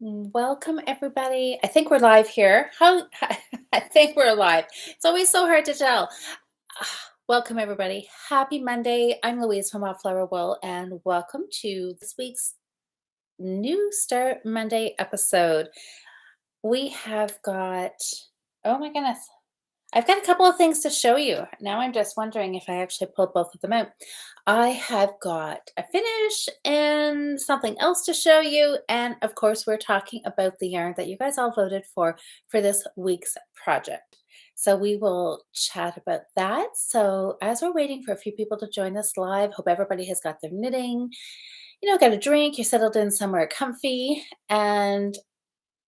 Welcome, everybody. I think we're live here. How I think we're live. It's always so hard to tell. Welcome, everybody. Happy Monday. I'm Louise from Wildflower Wool, and welcome to this week's New Start Monday episode. We have got, oh my goodness, I've got a couple of things to show you. Now I'm just wondering if I actually pulled both of them out. I have got a finish and something else to show you. And of course, we're talking about the yarn that you guys all voted for this week's project. So we will chat about that. So as we're waiting for a few people to join us live, hope everybody has got their knitting, got a drink, you're settled in somewhere comfy, and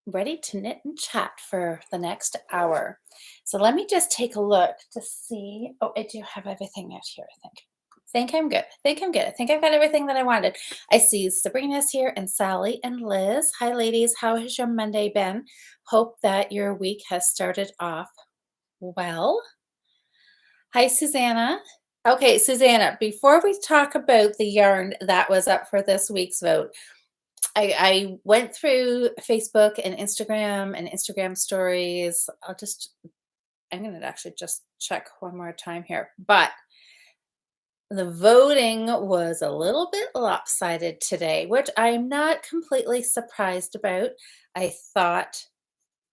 ready to knit and chat for the next hour. So let me just take a look to see. Oh, I do have everything out here, I think. Think I'm good. Think I'm good. I think I've got everything that I wanted. I see Sabrina's here and Sally and Liz. Hi, ladies. How has your Monday been? Hope that your week has started off well. Hi, Susanna. Okay, Susanna, before we talk about the yarn that was up for this week's vote, I went through Facebook and Instagram stories. I'm going to actually just check one more time here. But the voting was a little bit lopsided today, which I'm not completely surprised about. I thought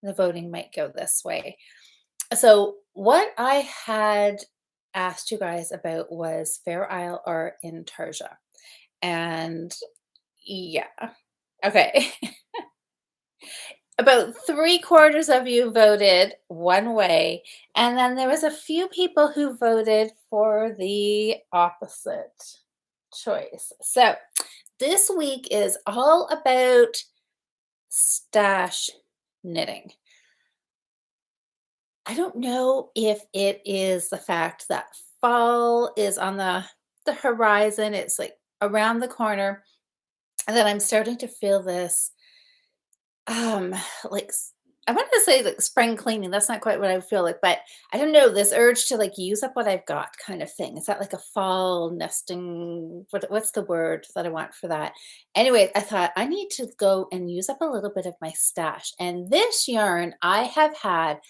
the voting might go this way. So, what I had asked you guys about was Fair Isle or Intarsia. And yeah, okay. About three-quarters of you voted one way, and then there was a few people who voted for the opposite choice. So this week is all about stash knitting. I don't know if it is the fact that fall is on the horizon. It's like around the corner, and then I'm starting to feel this Um, like I want to say like spring cleaning. That's not quite what I feel like, but I don't know, this urge to like use up what I've got kind of thing. Is that like a fall nesting? What's the word that I want for that? Anyway, I thought I need to go and use up a little bit of my stash. And this yarn I have had,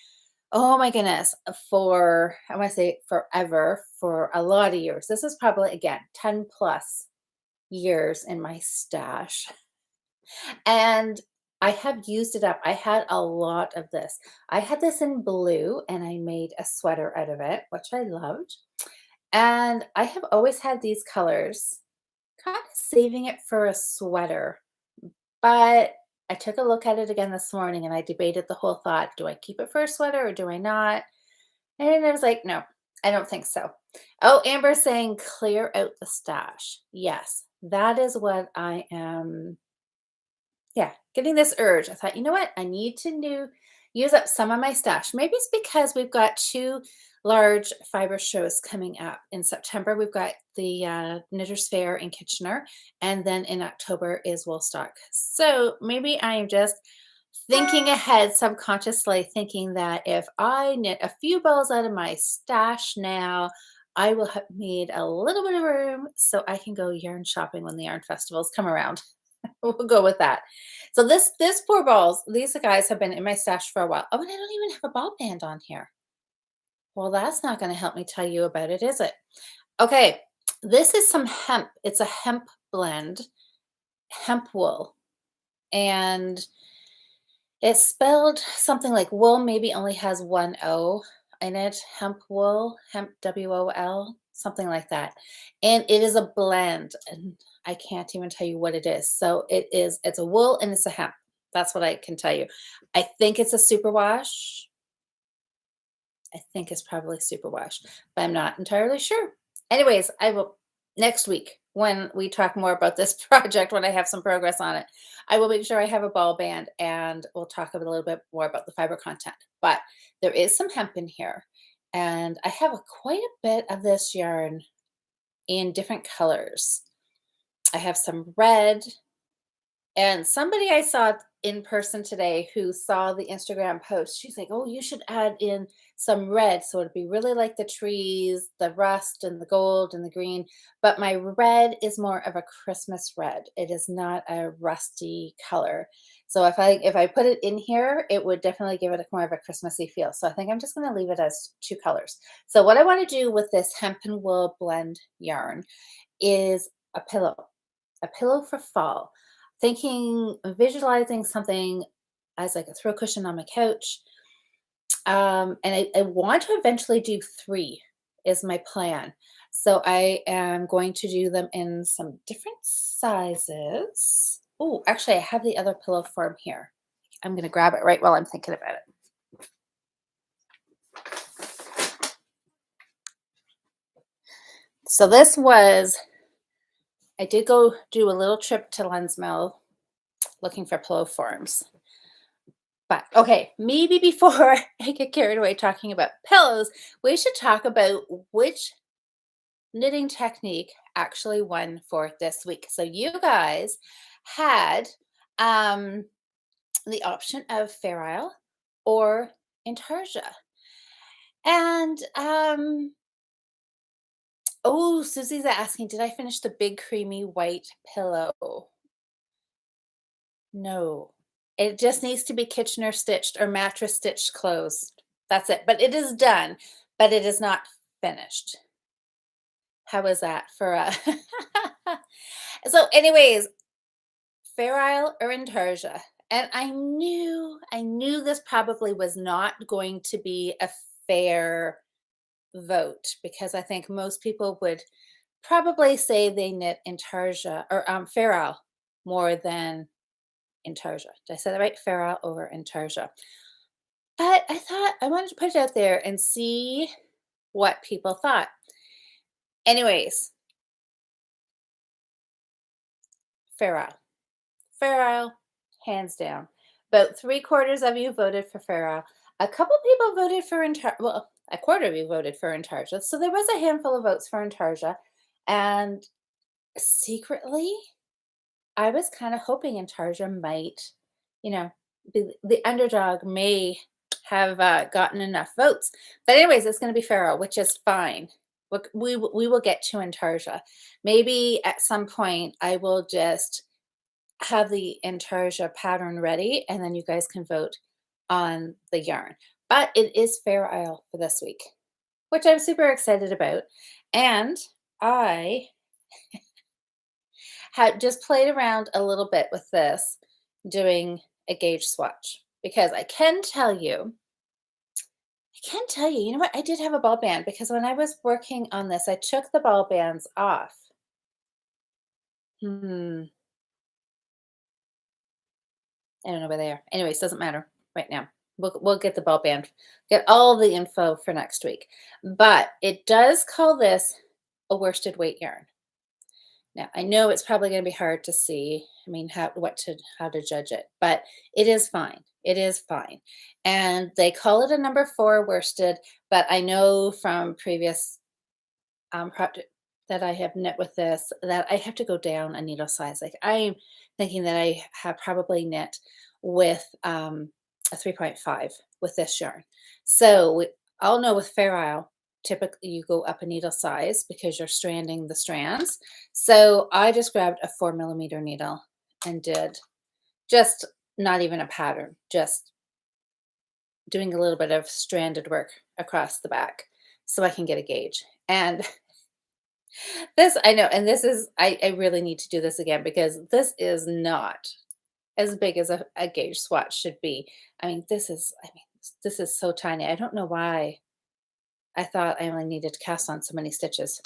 oh my goodness, for I want to say forever, for a lot of years. This is probably again 10 plus years in my stash. And I have used it up. I had a lot of this. I had this in blue and I made a sweater out of it, which I loved. And I have always had these colors, kind of saving it for a sweater. But I took a look at it again this morning and I debated the whole thought, do I keep it for a sweater or do I not? And I was like, no, I don't think so. Oh, Amber's saying clear out the stash. Yes, that is what I am, yeah, getting this urge. I thought, you know what? I need to use up some of my stash. Maybe it's because we've got two large fiber shows coming up in September. We've got the Knitters Fair in Kitchener, and then in October is Woolstock. So maybe I am just thinking ahead subconsciously, thinking that if I knit a few balls out of my stash now, I will have made a little bit of room so I can go yarn shopping when the yarn festivals come around. We'll go with that. So this poor balls, these guys have been in my stash for a while. Oh, and I don't even have a ball band on here. Well, that's not going to help me tell you about it, is it? Okay, this is some hemp. It's a hemp blend, hemp wool. And it's spelled something like wool, maybe only has one O in it. Hemp wool, hemp WOL, something like that. And it is a blend, and I can't even tell you what it is. So it's a wool and it's a hemp. That's what I can tell you. I think it's a superwash. I think it's probably superwash, but I'm not entirely sure. Anyways, I will next week when we talk more about this project, when I have some progress on it, I will make sure I have a ball band and we'll talk a little bit more about the fiber content. But there is some hemp in here, and I have quite a bit of this yarn in different colors. I have some red, and somebody I saw in person today who saw the Instagram post, she's like, "Oh, you should add in some red. So it'd be really like the trees, the rust and the gold and the green." But my red is more of a Christmas red. It is not a rusty color. So if I put it in here, it would definitely give it a more of a Christmassy feel. So I think I'm just going to leave it as two colors. So what I want to do with this hemp and wool blend yarn is a pillow for fall. Thinking, visualizing something as like a throw cushion on my couch. And I want to eventually do three is my plan. So I am going to do them in some different sizes. Oh, actually, I have the other pillow form here. I'm going to grab it right while I'm thinking about it. So this was, I did go do a little trip to Lensmill looking for pillow forms. But okay, maybe before I get carried away talking about pillows, we should talk about which knitting technique actually won for this week. So you guys had um, the option of Fair Isle or Intarsia. And oh, Susie's asking, did I finish the big creamy white pillow? No. It just needs to be Kitchener stitched or mattress stitched closed. That's it. But it is done, but it is not finished. How is that for a So anyways, Fair Isle or Intarsia. And I knew this probably was not going to be a fair vote because I think most people would probably say they knit Intarsia or Fair Isle more than Intarsia. Did I say that right? Fair Isle over Intarsia. But I thought I wanted to put it out there and see what people thought. Anyways, Fair Isle. Fair Isle, hands down. About three-quarters of you voted for Fair Isle. A couple people voted for Intarsia. Well, a quarter of you voted for Intarsia. So there was a handful of votes for Intarsia. And secretly, I was kind of hoping Intarsia might, you know, be the underdog may have gotten enough votes. But anyways, it's going to be Fair Isle, which is fine. We will get to Intarsia. Maybe at some point I will just have the Intarsia pattern ready, and then you guys can vote on the yarn. But it is Fair Isle for this week, which I'm super excited about. And I had just played around a little bit with this, doing a gauge swatch, because you know what? I did have a ball band because when I was working on this, I took the ball bands off. Hmm. I don't know where they are. Anyways, doesn't matter right now. We'll get the ball band, get all the info for next week. But it does call this a worsted weight yarn. Now I know it's probably going to be hard to see. I mean, how to judge it, but it is fine. It is fine, and they call it a number four worsted. But I know from previous project that I have knit with this that I have to go down a needle size. Like I'm thinking that I have probably knit with a 3.5 with this yarn. So I'll know with Fair Isle, typically you go up a needle size because you're stranding the strands. So I just grabbed a 4 millimeter needle and did just not even a pattern, just doing a little bit of stranded work across the back so I can get a gauge. And this I know, and this is I really need to do this again because this is not as big as a gauge swatch should be. This is so tiny. I don't know why I thought I only needed to cast on so many stitches.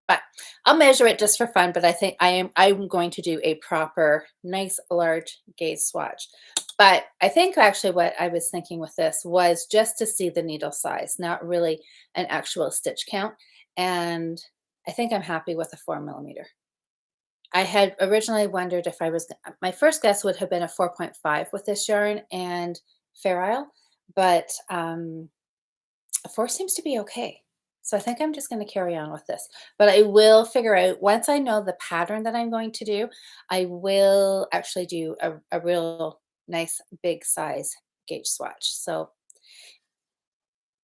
But I'll measure it just for fun, but I think I'm going to do a proper nice large gauge swatch. But I think actually what I was thinking with this was just to see the needle size, not really an actual stitch count. And I think I'm happy with a 4 millimeter. I had originally wondered if my first guess would have been a 4.5 with this yarn and Fair Isle, but a 4 seems to be okay. So I think I'm just going to carry on with this. But I will figure out, once I know the pattern that I'm going to do, I will actually do a real nice big size gauge swatch. So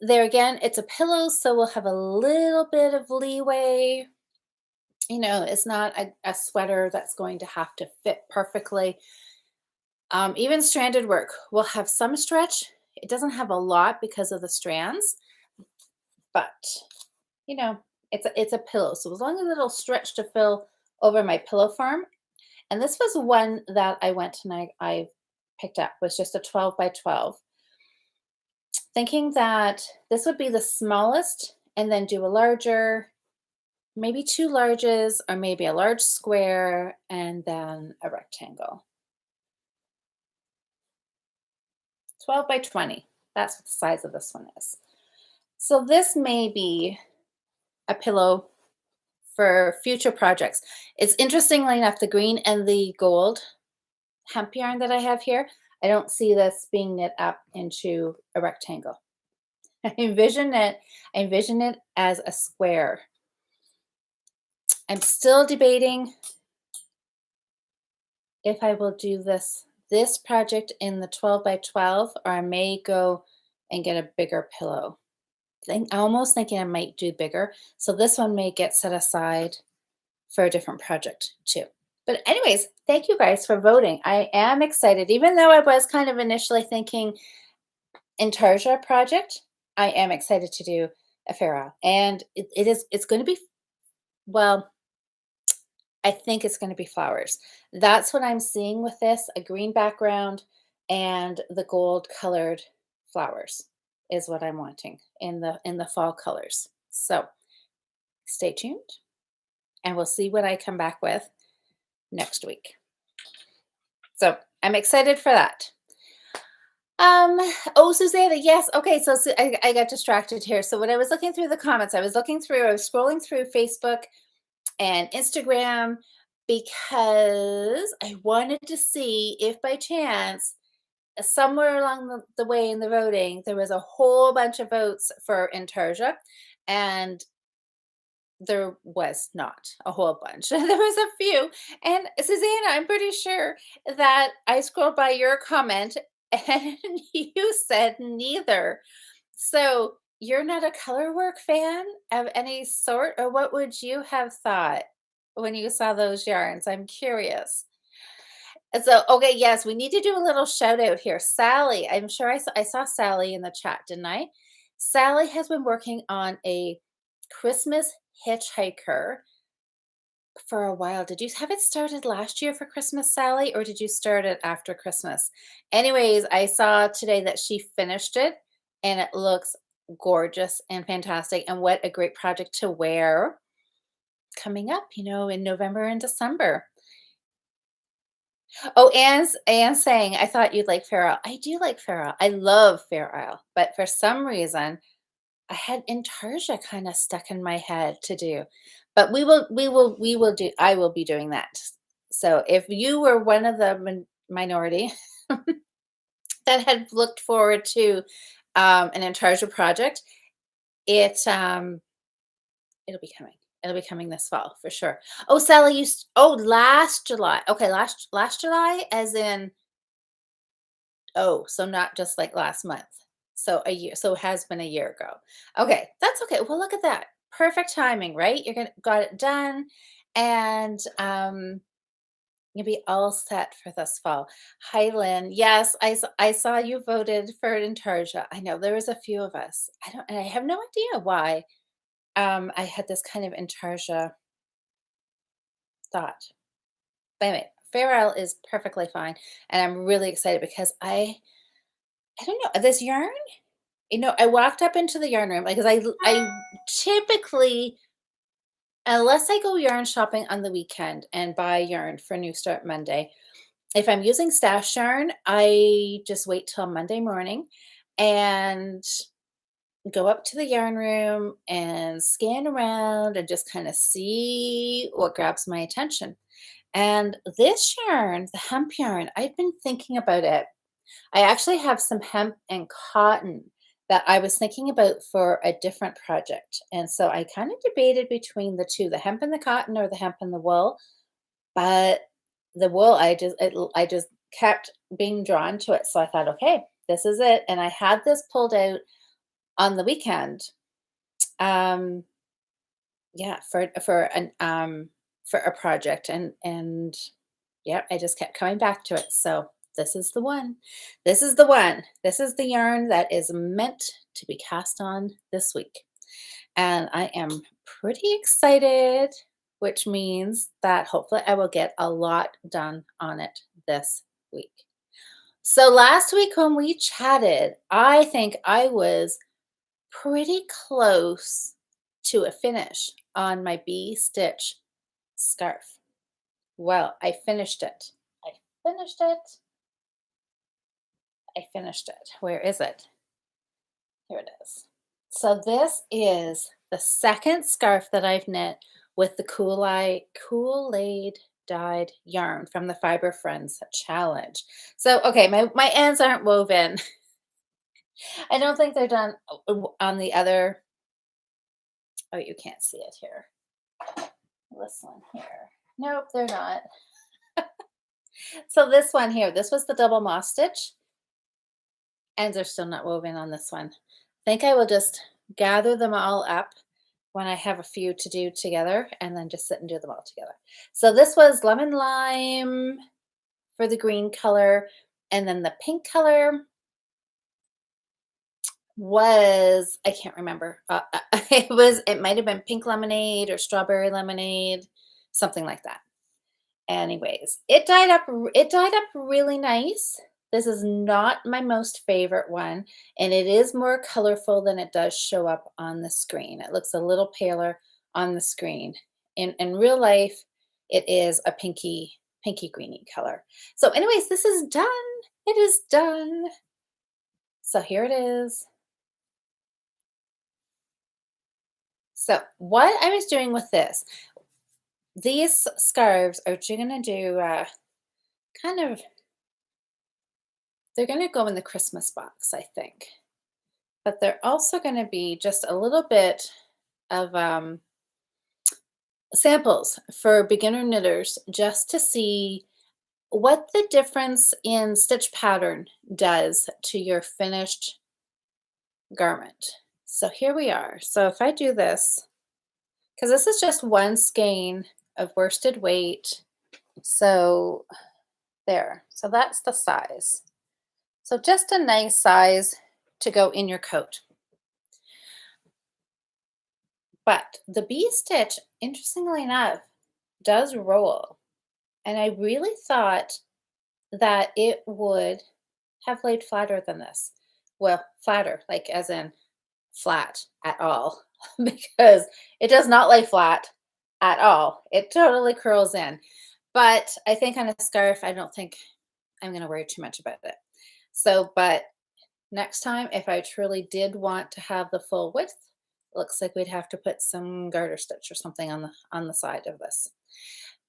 there again, it's a pillow, so we'll have a little bit of leeway. It's not a sweater that's going to have to fit perfectly. Even stranded work will have some stretch. It doesn't have a lot because of the strands, but you know, it's a pillow. So as long as it'll stretch to fill over my pillow form, and this was one that I went and I picked up was just a 12 by 12, thinking that this would be the smallest and then do a larger, maybe two larges, or maybe a large square and then a rectangle. 12 by 20. That's what the size of this one is. So this may be a pillow for future projects. It's interestingly enough, the green and the gold hemp yarn that I have here, I don't see this being knit up into a rectangle. I envision it as a square. I'm still debating if I will do this project in the 12 by 12, or I may go and get a bigger pillow. Almost thinking I might do bigger. So this one may get set aside for a different project too. But anyways, thank you guys for voting. I am excited, even though I was kind of initially thinking Intarsia project. I am excited to do a Farrell, and it's going to be, well, I think it's going to be flowers. That's what I'm seeing with this, a green background and the gold colored flowers is what I'm wanting in the fall colors. So stay tuned and we'll see what I come back with next week. So I'm excited for that. Um, oh, Susanna, yes. Okay, so, I got distracted here. So when I was looking through the comments, I was scrolling through Facebook and Instagram because I wanted to see if by chance, somewhere along the way in the voting, there was a whole bunch of votes for Intarsia, and there was not a whole bunch. There was a few. And Susanna, I'm pretty sure that I scrolled by your comment and you said neither. So you're not a color work fan of any sort, or what would you have thought when you saw those yarns? I'm curious. And so, okay, yes, we need to do a little shout out here. Sally, I'm sure I saw Sally in the chat, didn't I? Sally has been working on a Christmas hitchhiker for a while. Did you have it started last year for Christmas, Sally, or did you start it after Christmas? Anyways, I saw today that she finished it and it looks gorgeous and fantastic. And what a great project to wear coming up, in November and December. Oh, Anne's saying, I thought you'd like Fair Isle. I do like Fair Isle. I love Fair Isle, but for some reason, I had Intarsia kind of stuck in my head to do. But I will be doing that. So if you were one of the minority that had looked forward to an Intarsia project, it it'll be coming. It'll be coming this fall for sure. Oh, Sally, last July. Okay, last July, as in, oh, so not just like last month. So a year. So it has been a year ago. Okay, that's okay. Well, look at that. Perfect timing, right? You're gonna got it done, and you'll be all set for this fall. Hi, Lynn. Yes, I saw you voted for Intarsia. I know there was a few of us. I have no idea why. I had this kind of Intarsia thought. But anyway, Fair Isle is perfectly fine, and I'm really excited because I don't know this yarn. I walked up into the yarn room because I typically, unless I go yarn shopping on the weekend and buy yarn for New Start Monday, if I'm using stash yarn, I just wait till Monday morning and go up to the yarn room and scan around and just kind of see what grabs my attention. And this yarn, the hemp yarn, I've been thinking about it. I actually have some hemp and cotton that I was thinking about for a different project. And so I kind of debated between the two, the hemp and the cotton or the hemp and the wool. But the wool, I just kept being drawn to it. So I thought, okay, this is it. And I had this pulled out on the weekend. Yeah, for a project, and yeah, I just kept coming back to it. So This is the one. This is the one. This is the yarn that is meant to be cast on this week. And I am pretty excited, which means that hopefully I will get a lot done on it this week. So last week when we chatted, I think I was pretty close to a finish on my bee stitch scarf. Well, I finished it. I finished it. I finished it. Where is it? Here it is. So this is the second scarf that I've knit with the Kool-Aid dyed yarn from the Fiber Friends challenge. So okay, my ends aren't woven. I don't think they're done on the other. Oh, you can't see it here. This one here. Nope, they're not. So this one here, this was the double moss stitch. Ends are still not woven on this one. I think I will just gather them all up when I have a few to do together and then just sit and do them all together. So this was lemon lime for the green color, and then the pink color was, I can't remember. It might have been pink lemonade or strawberry lemonade, something like that. Anyways, it dyed up really nice. This is not my most favorite one, and it is more colorful than it does show up on the screen. It looks a little paler on the screen. In real life, it is a pinky greeny color. So anyways, this is done. It is done. So here it is. So what I was doing with this, these scarves are going to do kind of, they're going to go in the Christmas box, I think. But they're also going to be just a little bit of samples for beginner knitters just to see what the difference in stitch pattern does to your finished garment. So here we are. So if I do this, because this is just one skein of worsted weight. So there. So that's the size. So just a nice size to go in your coat. But the bee stitch, interestingly enough, does roll. And I really thought that it would have laid flatter than this. Well, flatter, like as in flat at all, because it does not lay flat at all. It totally curls in. But I think on a scarf, I don't think I'm going to worry too much about it. So, but next time, if I truly did want to have the full width, looks like we'd have to put some garter stitch or something on the side of this.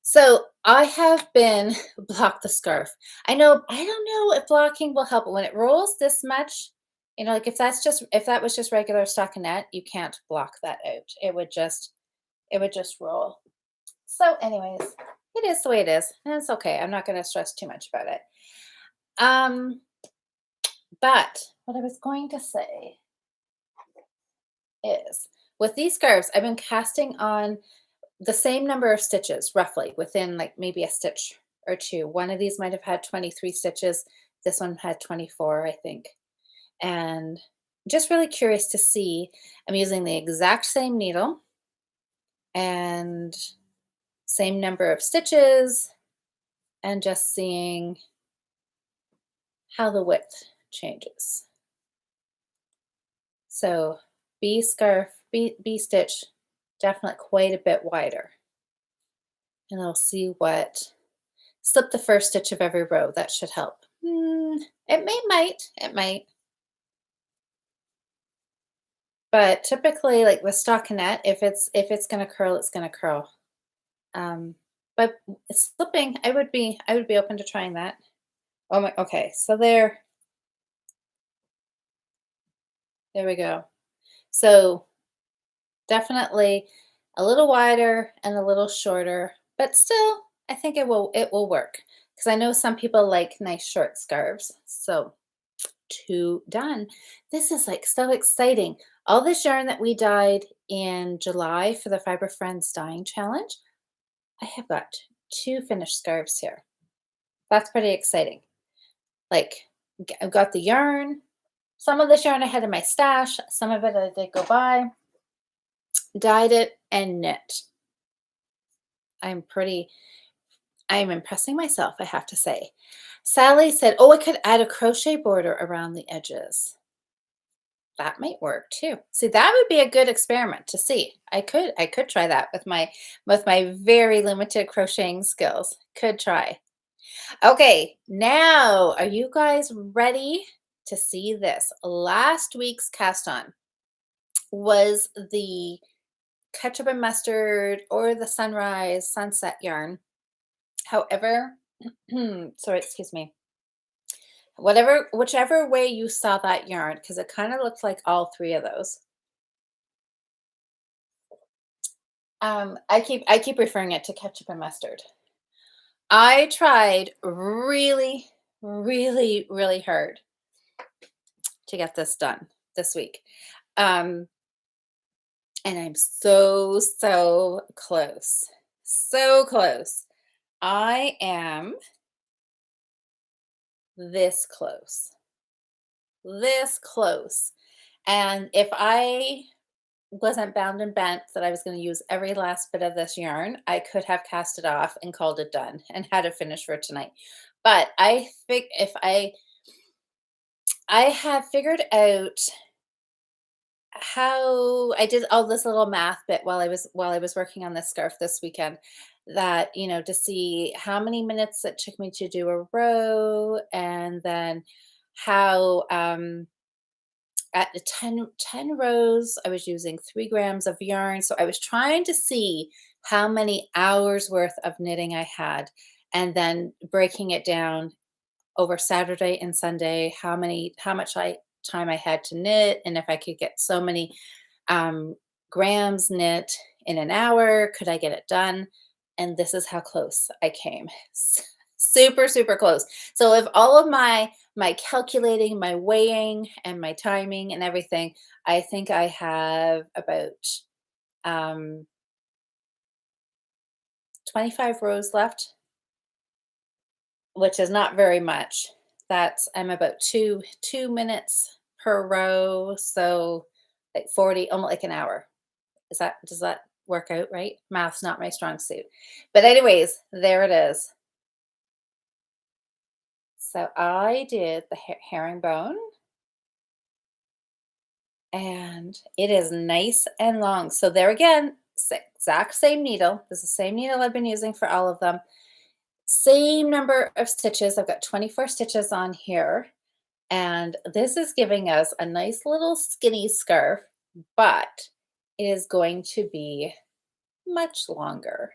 So I have been block the scarf. I know, I don't know if blocking will help, but when it rolls this much, like if that was just regular stockinette, you can't block that out. It would just roll. So anyways, it is the way it is, and it's okay. I'm not going to stress too much about it. But what I was going to say is with these scarves, I've been casting on the same number of stitches roughly within like maybe a stitch or two. One of these might have had 23 stitches. This one had 24, I think. And just really curious to see. I'm using the exact same needle and same number of stitches and just seeing how the width changes. So bee scarf, bee stitch, definitely quite a bit wider. And I'll see what, slip the first stitch of every row. That should help. It might. But typically, like with stockinette, if it's gonna curl, it's gonna curl. But slipping, I would be open to trying that. Oh my, okay. So there we go. So definitely a little wider and a little shorter, but still, I think it will work because I know some people like nice short scarves. So two done. This is like so exciting. All this yarn that we dyed in July for the Fiber Friends dyeing challenge, I have got two finished scarves here. That's pretty exciting. Like, I've got the yarn. Some of this yarn I had in my stash. Some of it I did go buy, dyed it, and knit. I'm pretty I'm impressing myself, I have to say. Sally said, "Oh, I could add a crochet border around the edges." That might work too. See, that would be a good experiment to see. I could try that with my very limited crocheting skills. Could try. Okay, now are you guys ready to see this? Last week's cast on was the ketchup and mustard or the sunrise sunset yarn. However, sorry, excuse me. Whichever way you saw that yarn, because it kind of looks like all three of those. I keep referring it to ketchup and mustard. I tried really, really, really hard to get this done this week. Um, and I'm so, so close. So close. I am this close. This close. And if I wasn't bound and bent that I was going to use every last bit of this yarn, I could have cast it off and called it done and had it finished for tonight. But I think if I have figured out how I did all this little math bit while I was working on this scarf this weekend, that to see how many minutes it took me to do a row, and then how at the 10 rows, I was using 3 grams of yarn. So I was trying to see how many hours worth of knitting I had, and then breaking it down over Saturday and Sunday, how much time I had to knit, and if I could get so many um, grams knit in an hour, could I get it done? And this is how close I came. Super, super close. So if all of my calculating, my weighing, and my timing and everything, I think I have about um, 25 rows left, which is not very much. I'm about 2 minutes per row, so like 40, almost like an hour. Does that work out right? Math's not my strong suit. But anyways, there it is. So I did the herringbone, and it is nice and long. So there again, exact same needle. This is the same needle I've been using for all of them. Same number of stitches. I've got 24 stitches on here. And this is giving us a nice little skinny scarf, but it is going to be much longer,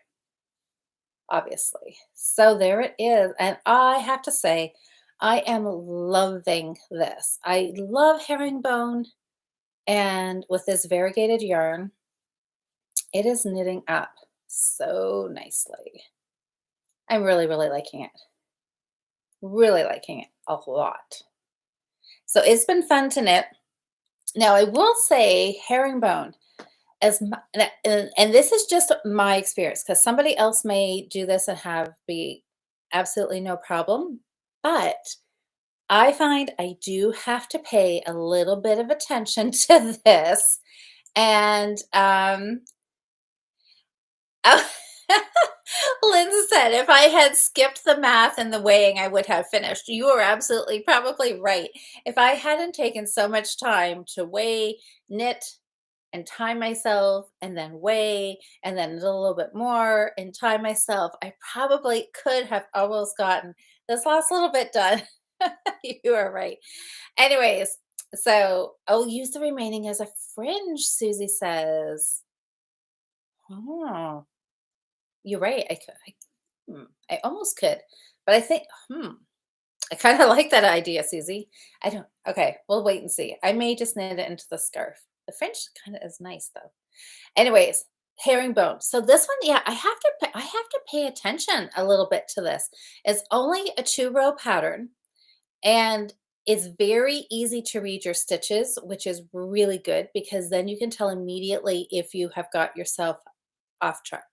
obviously. So there it is. And I have to say, I am loving this. I love herringbone. And with this variegated yarn, it is knitting up so nicely. I'm really, really liking it. Really liking it a lot. So it's been fun to knit. Now, I will say herringbone, and this is just my experience, because somebody else may do this and have be absolutely no problem, but I find I do have to pay a little bit of attention to this, and Lynn said, if I had skipped the math and the weighing, I would have finished. You are absolutely probably right. If I hadn't taken so much time to weigh, knit, and time myself, and then weigh, and then a little bit more and time myself, I probably could have almost gotten this last little bit done. You are right. Anyways, so I'll use the remaining as a fringe, Susie says. Oh, you're right. I almost could, but I think, I kind of like that idea, Susie. I don't, okay, we'll wait and see. I may just knit it into the scarf. The French kind of is nice though. Anyways, herringbone. So this one, yeah, I have to pay attention a little bit to this. It's only a 2-row pattern, and it's very easy to read your stitches, which is really good, because then you can tell immediately if you have got yourself off track,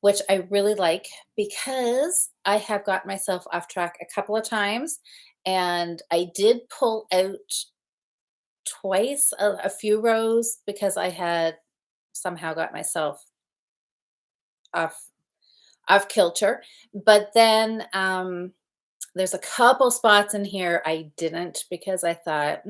which I really like, because I have got myself off track a couple of times, and I did pull out twice a few rows because I had somehow got myself off off kilter. But then there's a couple spots in here I didn't because I thought,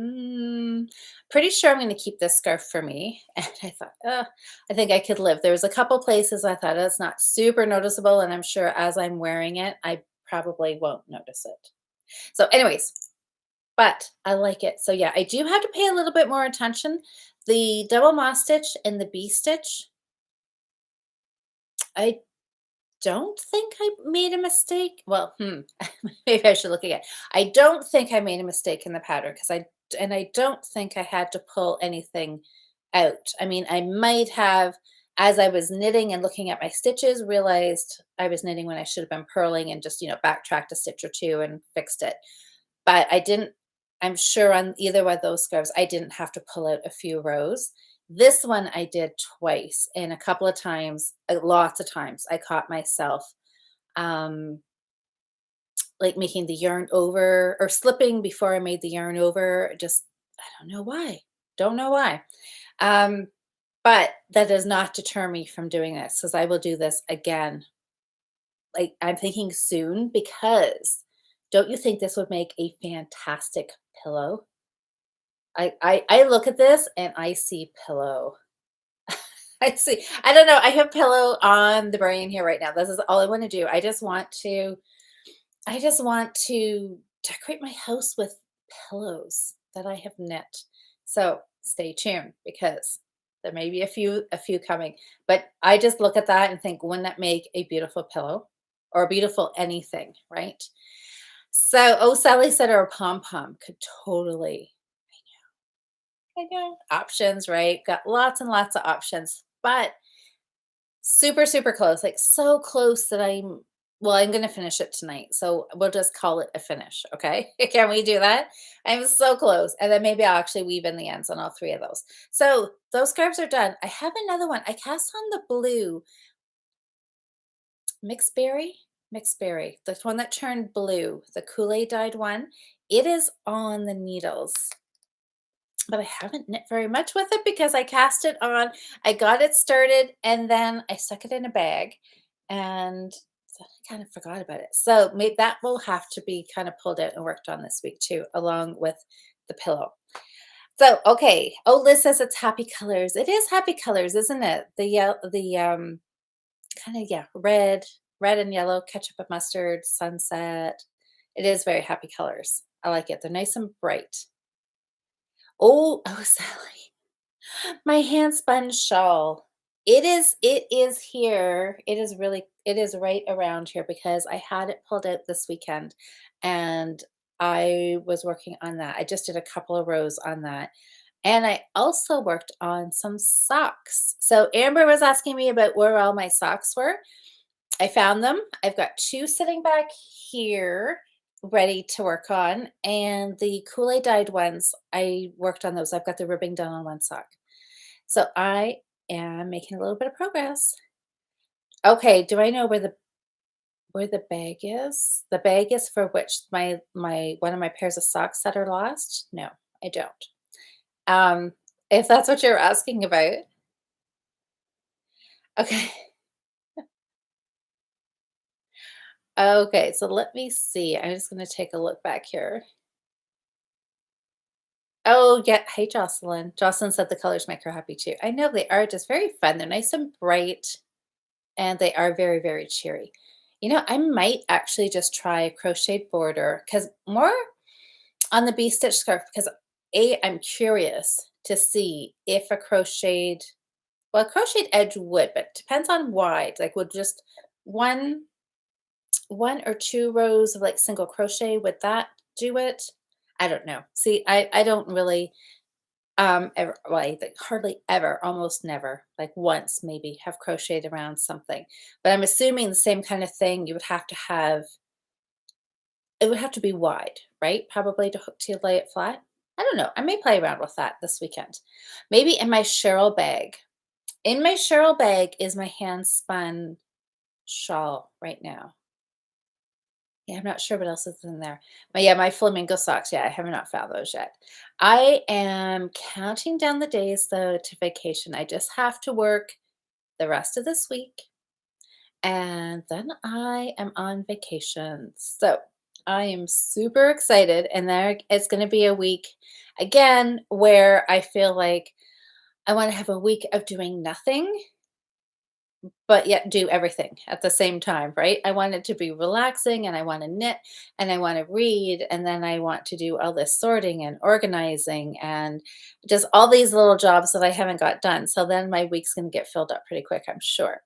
pretty sure I'm going to keep this scarf for me. And I thought, I think I could live. There was a couple places I thought it's not super noticeable, and I'm sure as I'm wearing it, I probably won't notice it. So, anyways, but I like it. So yeah, I do have to pay a little bit more attention. The double moss stitch and the B stitch, I don't think I made a mistake. Well, maybe I should look again. I don't think I made a mistake in the pattern because I don't think I had to pull anything out. I mean, I might have, as I was knitting and looking at my stitches, realized I was knitting when I should have been purling and just, backtracked a stitch or two and fixed it. But I didn't, I'm sure on either one of those scarves, I didn't have to pull out a few rows. This one I did twice, and a couple of times, lots of times, I caught myself um, like making the yarn over or slipping before I made the yarn over. Just, I don't know why. Don't know why. Um, but that does not deter me from doing this because I will do this again. Like I'm thinking soon because don't you think this would make a fantastic pillow? I look at this and I see pillow. I see. I don't know. I have pillow on the brain here right now. This is all I want to do. I just want to decorate my house with pillows that I have knit. So stay tuned because there may be a few coming. But I just look at that and think, wouldn't that make a beautiful pillow or a beautiful anything, right? So, oh, Sally said her pom pom could totally. I know. Options, right? Got lots and lots of options, but super, super close, like so close that I'm going to finish it tonight. So we'll just call it a finish. Okay. Can we do that? I'm so close. And then maybe I'll actually weave in the ends on all three of those. So those scarves are done. I have another one. I cast on the blue mixed berry, mixed berry, the one that turned blue, the Kool-Aid dyed one. It is on the needles, but I haven't knit very much with it because I cast it on, I got it started, and then I stuck it in a bag, and so I kind of forgot about it. So maybe that will have to be kind of pulled out and worked on this week too, along with the pillow. So okay. Oh, Liz says it's happy colors. It is happy colors, isn't it? The yellow, the kind of yeah, red and yellow, ketchup and mustard, sunset. It is very happy colors. I like it. They're nice and bright. Oh, Sally. My hand spun shawl. It is here. It is right around here because I had it pulled out this weekend and I was working on that. I just did a couple of rows on that. And I also worked on some socks. So Amber was asking me about where all my socks were. I found them. I've got two sitting back here ready to work on. And the Kool-Aid dyed ones, I worked on those. I've got the ribbing done on one sock. So I am making a little bit of progress. Okay, do I know where the bag is? The bag is for which my one of my pairs of socks that are lost? No, I don't. Um, if that's what you're asking about. Okay. Okay, so let me see. I'm just going to take a look back here. Oh, yeah. Hey, Jocelyn. Jocelyn said the colors make her happy too. I know they are just very fun. They're nice and bright, and they are very, very cheery. I might actually just try a crocheted border because more on the bee stitch scarf because I'm curious to see if a crocheted, well, a crocheted edge would, but depends on wide. Like, would just one one or two rows of like single crochet, would that do it? I don't know. See, I don't really ever, well, I think hardly ever, almost never, like once maybe have crocheted around something. But I'm assuming the same kind of thing you would have to have, it would have to be wide, right? Probably to lay it flat. I don't know. I may play around with that this weekend. Maybe in my Cheryl bag. In my Cheryl bag is my hand spun shawl right now. Yeah, I'm not sure what else is in there. But yeah, my flamingo socks, yeah, I have not found those yet. I am counting down the days though to vacation. I just have to work the rest of this week and then I am on vacation. So I am super excited. And there it's going to be a week again where I feel like I want to have a week of doing nothing but yet do everything at the same time, right? I want it to be relaxing and I want to knit and I want to read and then I want to do all this sorting and organizing and just all these little jobs that I haven't got done. So then my week's going to get filled up pretty quick, I'm sure.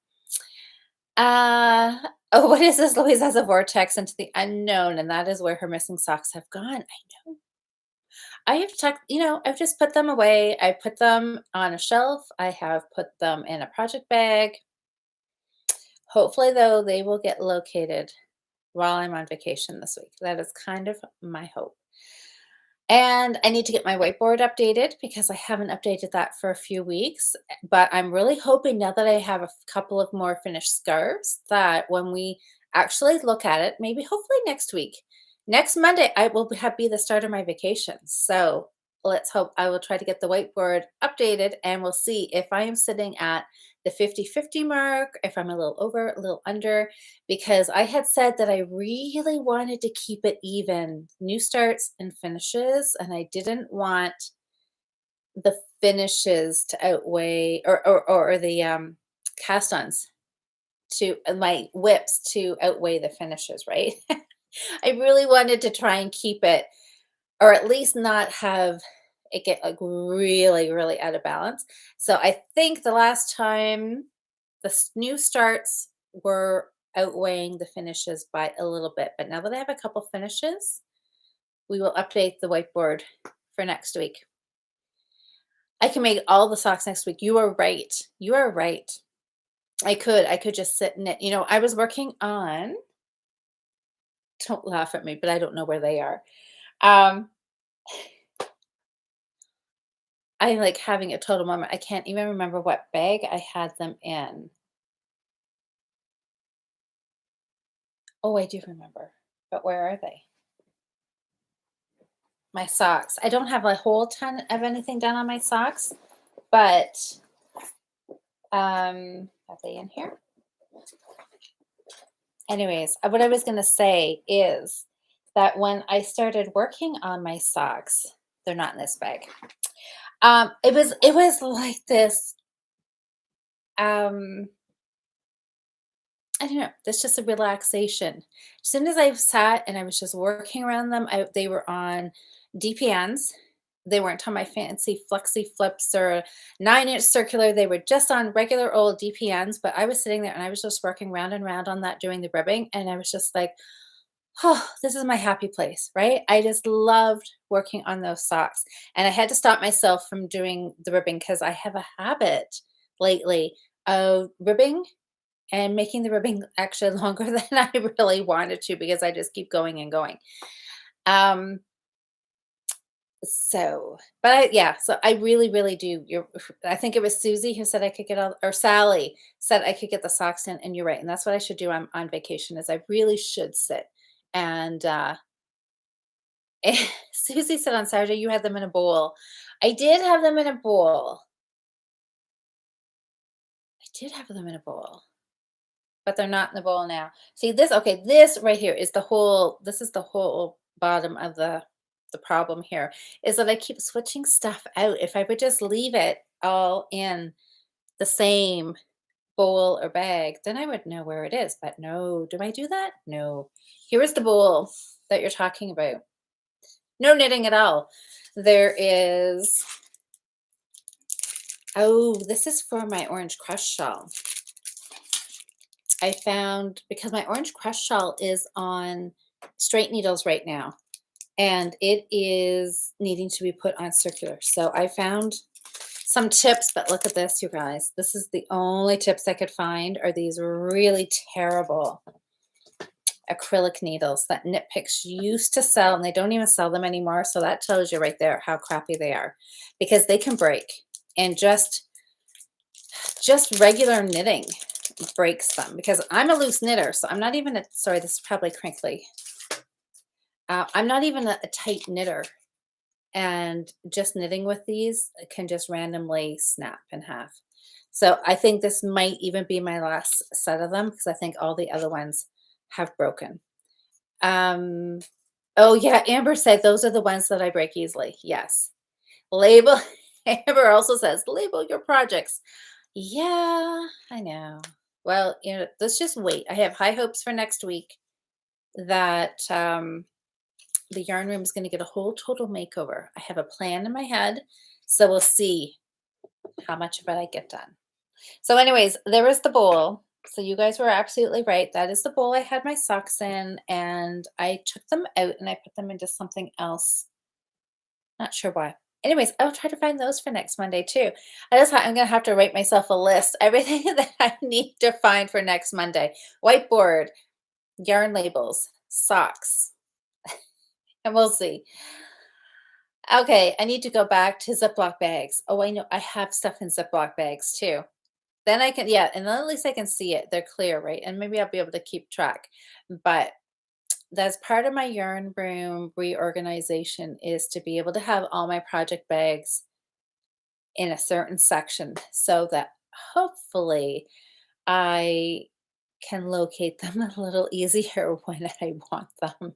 Uh oh, what is this? Louise has a vortex into the unknown, and that is where her missing socks have gone. I know. I have checked, I've just put them away. I put them on a shelf. I have put them in a project bag. Hopefully, though, they will get located while I'm on vacation this week. That is kind of my hope. And I need to get my whiteboard updated because I haven't updated that for a few weeks. But I'm really hoping now that I have a couple of more finished scarves that when we actually look at it, maybe hopefully next week, next Monday, I will be the start of my vacation. So let's hope I will try to get the whiteboard updated and we'll see if I am sitting at the 50-50 mark, if I'm a little over, a little under, because I had said that I really wanted to keep it even, new starts and finishes, and I didn't want the finishes to outweigh or the cast-ons to my whips to outweigh the finishes, right? I really wanted to try and keep it or at least not have it get like really, really out of balance. So I think the last time new starts were outweighing the finishes by a little bit. But now that I have a couple finishes, we will update the whiteboard for next week. I can make all the socks next week. You are right. You are right. I could just sit in it. I was working on, don't laugh at me, but I don't know where they are. Um, I'm like having a total moment. I can't even remember what bag I had them in. Oh, I do remember. But where are they? My socks. I don't have a whole ton of anything done on my socks, but are they in here? Anyways, what I was gonna say is that when I started working on my socks, they're not in this bag. It was like this. Um, I don't know. That's just a relaxation. As soon as I sat and I was just working around them, they were on DPNs. They weren't on my fancy flexi flips or 9-inch circular. They were just on regular old DPNs. But I was sitting there and I was just working round and round on that doing the ribbing. And I was just like, oh, this is my happy place, right? I just loved working on those socks. And I had to stop myself from doing the ribbing because I have a habit lately of ribbing and making the ribbing actually longer than I really wanted to because I just keep going and going. Um, so I really, really do. I think it was Susie who said I could get all, or Sally said I could get the socks in, and you're right. And that's what I should do on vacation is I really should sit. And Susie said on Saturday you had them in a bowl. I did have them in a bowl. I did have them in a bowl. But they're not in the bowl now. See this okay, this right here is the whole bottom of the problem here, is that I keep switching stuff out. If I would just leave it all in the same bowl or bag, then I would know where it is, but no. Do I do that? No. Here is the bowl that you're talking about. No knitting at all. There is oh, this is for my orange crush shawl. I found because my orange crush shawl is on straight needles right now and it is needing to be put on circular. So I found some tips, but look at this, you guys. This is the only tips I could find are these really terrible acrylic needles that Knit Picks used to sell, and they don't even sell them anymore. So that tells you right there how crappy they are because they can break and just regular knitting breaks them because I'm a loose knitter. So I'm not even sorry, this is probably crinkly. I'm not even a tight knitter, and just knitting with these can just randomly snap in half. So I think this might even be my last set of them because I think all the other ones have broken. Um, oh yeah, Amber said those are the ones that I break easily. Yes. Label Amber also says, label your projects. Yeah, I know. Well, let's just wait. I have high hopes for next week that the yarn room is going to get a whole total makeover. I have a plan in my head, so we'll see how much of it I get done. So, anyways, there is the bowl. So you guys were absolutely right. That is the bowl I had my socks in, and I took them out and I put them into something else. Not sure why. Anyways, I will try to find those for next Monday too. I'm gonna have to write myself a list, everything that I need to find for next Monday. Whiteboard, yarn labels, socks, and we'll see. Okay, I need to go back to Ziploc bags. Oh, I know I have stuff in Ziploc bags too. Then I can, yeah, and then at least I can see it. They're clear, right? And maybe I'll be able to keep track. But that's part of my yarn room reorganization is to be able to have all my project bags in a certain section so that hopefully I can locate them a little easier when I want them.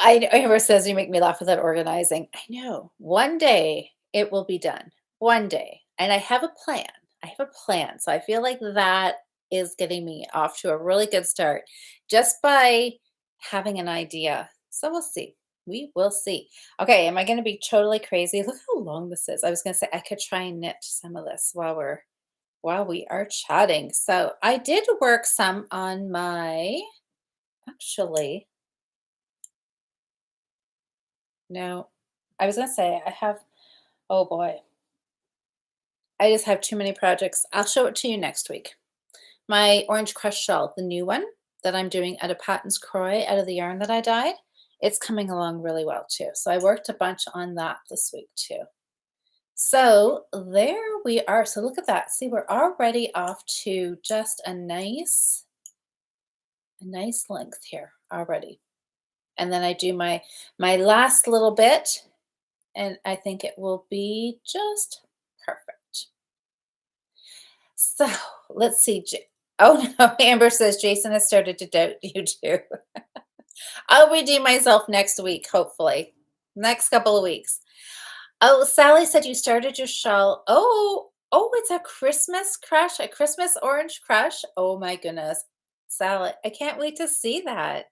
I know Amber says you make me laugh with that organizing. I know. One day it will be done. One day. And I have a plan. I have a plan. So I feel like that is getting me off to a really good start just by having an idea. So we'll see. We will see. Okay, am I going to be totally crazy? Look how long this is. I was going to say I could try and knit some of this while we are chatting. So I did work some on my actually no, I was gonna say I have oh boy, I just have too many projects. I'll show it to you next week. My orange crush shawl, the new one that I'm doing out of Patton's Croy out of the yarn that I dyed, it's coming along really well too. So I worked a bunch on that this week too. So there we are. So look at that. See, we're already off to just a nice length here already. And then I do my last little bit, and I think it will be just perfect. So let's see. Oh no, Amber says Jason has started to doubt you too. I'll redeem myself next week, hopefully. Next couple of weeks. Oh, Sally said you started your shawl. Oh, it's a Christmas crush, a Christmas orange crush. Oh my goodness. Sally, I can't wait to see that.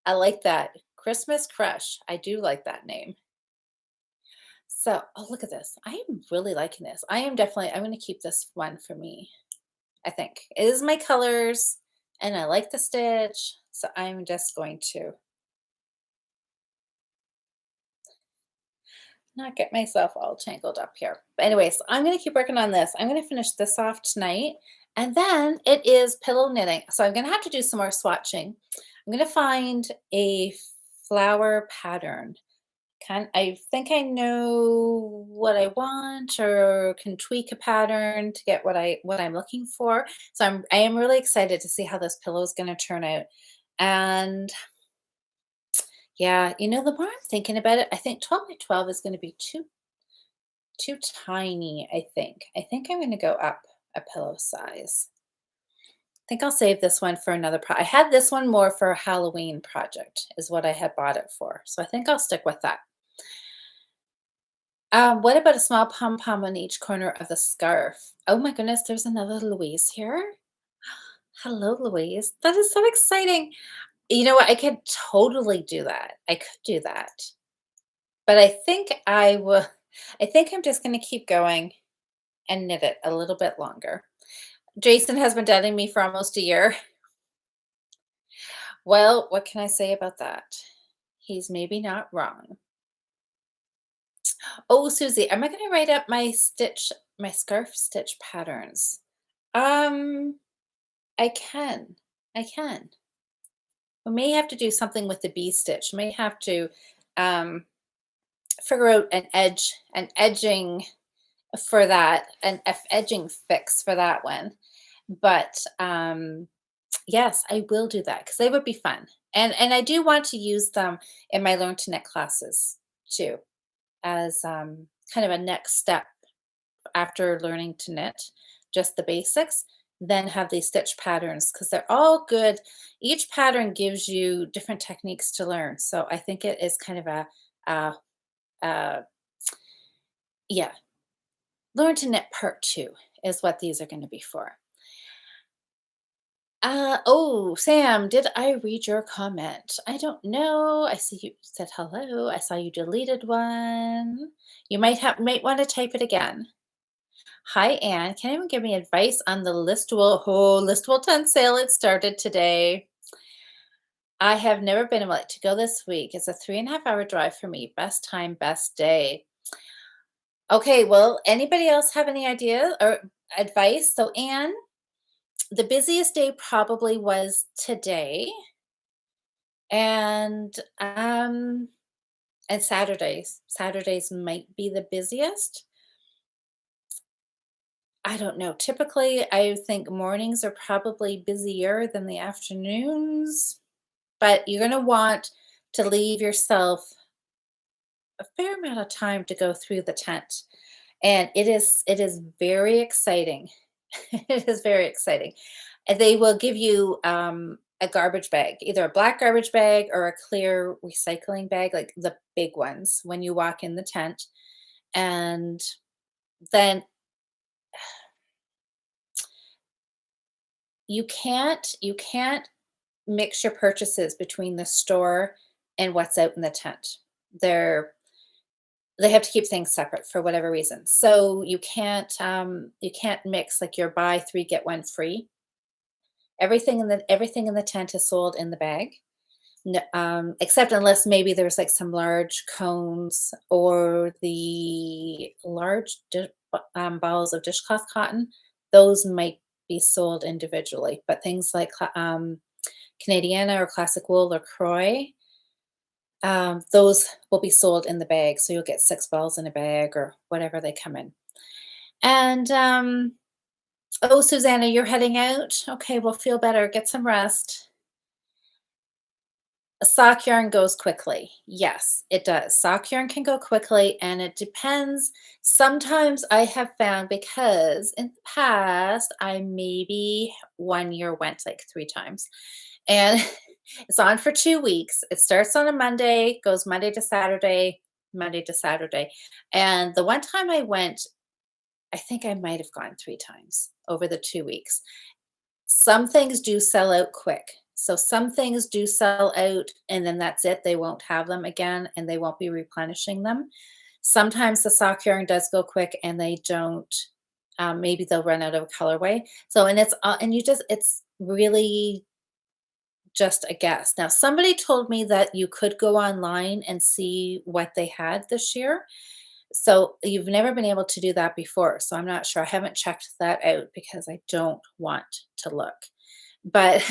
I like that. Christmas crush. I do like that name. So, oh, look at this. I am really liking this. I'm going to keep this one for me. I think it is my colors and I like the stitch. So I'm just going to not get myself all tangled up here. But anyways, I'm going to keep working on this. I'm going to finish this off tonight. And then it is pillow knitting. So I'm going to have to do some more swatching. I'm going to find a flower pattern. I think I know what I want or can tweak a pattern to get what I'm looking for. So I am really excited to see how this pillow is going to turn out. And yeah, the more I'm thinking about it, I think 12 by 12 is going to be too tiny, I think. I think I'm going to go up a pillow size. I think I'll save this one for another I had this one more for a Halloween project is what I had bought it for. So I think I'll stick with that. What about a small pom-pom on each corner of the scarf? Oh my goodness, there's another Louise here. Hello, Louise. That is so exciting. You know what? I could totally do that. I could do that. But I think I think I'm just going to keep going and knit it a little bit longer. Jason has been dating me for almost a year. Well, what can I say about that? He's maybe not wrong. Oh, Susie, am I going to write up my scarf stitch patterns? Um, I can. I can. We may have to do something with the bee stitch. May have to um, figure out an edging for that, an edging fix for that one. But Yes, I will do that because they would be fun. And I do want to use them in my Learn to Knit classes too, as kind of a next step after learning to knit, just the basics, then have these stitch patterns because they're all good. Each pattern gives you different techniques to learn. So I think it is kind of a, uh, yeah, learn to knit part two is what these are going to be for. Oh, Sam, did I read your comment? I don't know. I see you said hello. I saw you deleted one. You might want to type it again. Hi, Anne. Can anyone give me advice on the Listwell 10 sale? It started today. I have never been able to go this week. It's a 3.5 hour drive for me. Best time, best day. Okay, well, anybody else have any idea or advice? So, Anne, the busiest day probably was today, and and Saturdays. Saturdays might be the busiest. I don't know. Typically, I think mornings are probably busier than the afternoons, but you're going to want to leave yourself a fair amount of time to go through the tent. And it is very exciting. It is very exciting. And they will give you a garbage bag, either a black garbage bag or a clear recycling bag, like the big ones when you walk in the tent. And then you can't mix your purchases between the store and what's out in the tent. They're they have to keep things separate for whatever reason. So you can't mix like your buy three get one free. Everything in the tent is sold in the bag. Except unless maybe there's like some large cones or the large balls of dishcloth cotton. Those might be sold individually, but things like Canadiana or classic wool or Croy, those will be sold in the bag. So you'll get 6 balls in a bag or whatever they come in. And oh, Susanna, you're heading out. Okay, well, feel better. Get some rest. Sock yarn goes quickly. Yes, it does. Sock yarn can go quickly, and it depends. Sometimes I have found because in the past, I maybe 1 year went like 3 times, and it's on for 2 weeks. It starts on a Monday, goes Monday to Saturday, Monday to Saturday. And the one time I went, I think I might have gone 3 times over the 2 weeks. Some things do sell out quick. So some things do sell out and then that's it. They won't have them again and they won't be replenishing them. Sometimes the sock yarn does go quick and they don't. Maybe they'll run out of a colorway. So and it's really just a guess. Now somebody told me that you could go online and see what they had this year. So you've never been able to do that before. So I'm not sure. I haven't checked that out because I don't want to look. But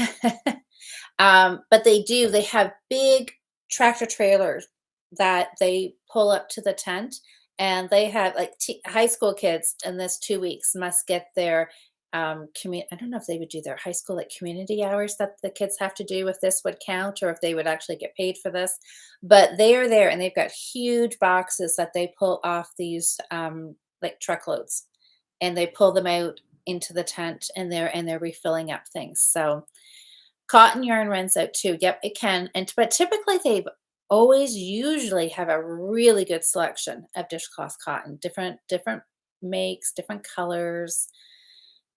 but they do. They have big tractor trailers that they pull up to the tent, and they have like high school kids in this 2 weeks must get their I don't know if they would do their high school like community hours that the kids have to do if this would count or if they would actually get paid for this. But they are there and they've got huge boxes that they pull off these like truckloads and they pull them out into the tent and they're refilling up things. So cotton yarn runs out too. Yep, it can. But typically they've always usually have a really good selection of dishcloth cotton, different makes, different colors.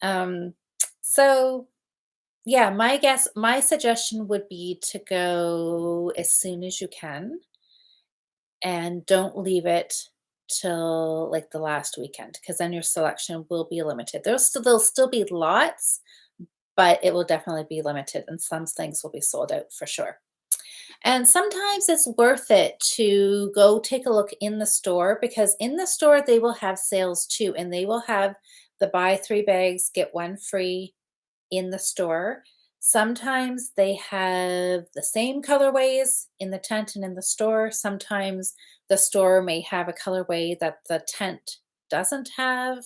Um, so yeah, my suggestion would be to go as soon as you can and don't leave it till like the last weekend because then your selection will be limited. There'll still be lots, but it will definitely be limited and some things will be sold out for sure. And sometimes it's worth it to go take a look in the store because in the store they will have sales too, and they will have the buy 3 bags, get one free in the store. Sometimes they have the same colorways in the tent and in the store. Sometimes the store may have a colorway that the tent doesn't have.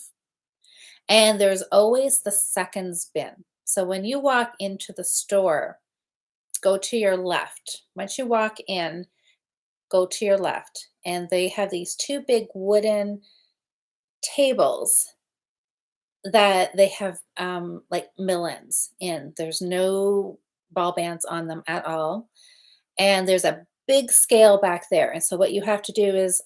And there's always the seconds bin. So when you walk into the store, go to your left. Once you walk in, go to your left, and they have these two big wooden tables that they have like millins in. There's no ball bands on them at all. And there's a big scale back there. And so what you have to do is